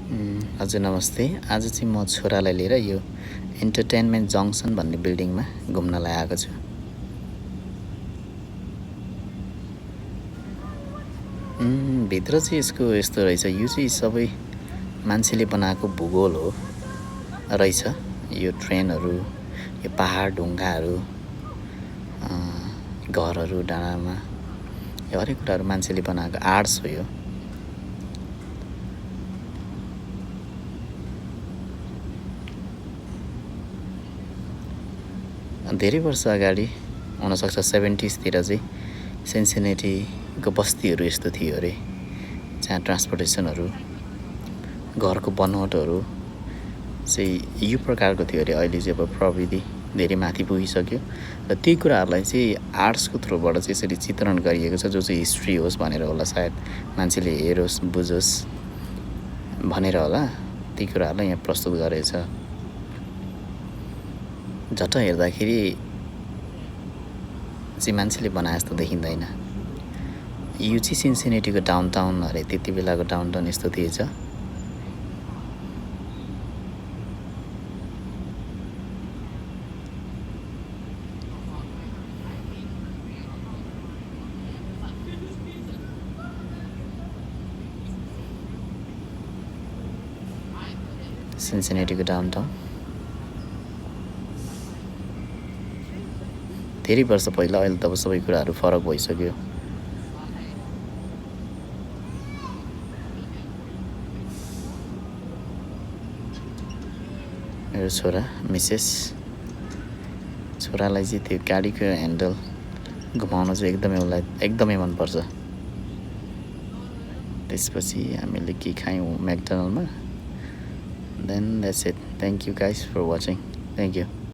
हजुर नमस्ते। आज चाहिँ म छोरालाई लिएर यो इन्टरटेनमेन्ट जङ्सन भन्ने बिल्डिङमा घुम्नलाई आएको छु। भित्र चाहिँ यसको यस्तो रहेछ, यो चाहिँ सबै मान्छेले बनाएको भूगोल हो रहेछ। यो ट्रेनहरू, यो पहाड ढुङ्गाहरू, घरहरू डाँडामा, यो हरेक कुराहरू मान्छेले बनाएको आर्ट्स हो यो। धेरै वर्ष अगाडि हुनसक्छ 70sतिर चाहिँ सिन्सिनेटीको बस्तीहरू यस्तो थियो अरे, जहाँ ट्रान्सपोर्टेसनहरू, घरको बनोटहरू चाहिँ यो प्रकारको थियो अरे। अहिले चाहिँ अब प्रविधि धेरै माथि पुगिसक्यो र त्यही कुराहरूलाई चाहिँ आर्ट्सको थ्रुबाट चाहिँ यसरी चित्रण गरिएको छ, जो चाहिँ हिस्ट्री होस् भनेर होला, सायद मान्छेले हेरोस् बुझोस् भनेर होला ती कुराहरूलाई यहाँ प्रस्तुत गरेछ। झट्ट हेर्दाखेरि चाहिँ मान्छेले बनाए जस्तो देखिँदैन। यो चाहिँ सिन्सिनेटीको डाउनटाउन अरे, त्यति बेलाको डाउनटाउन यस्तो थिएछ। सिन्सिनेटीको डाउनटाउन धेरै वर्ष पहिला, अहिले त अब सबै कुराहरू फरक भइसक्यो। मेरो छोरा मिसेस, छोरालाई चाहिँ त्यो गाडीको ह्यान्डल घुमाउन चाहिँ एकदमै मनपर्छ। त्यसपछि हामीले के खायौँ म्याकडोनल्डमा। Then that's it. Thank you guys for watching. Thank you.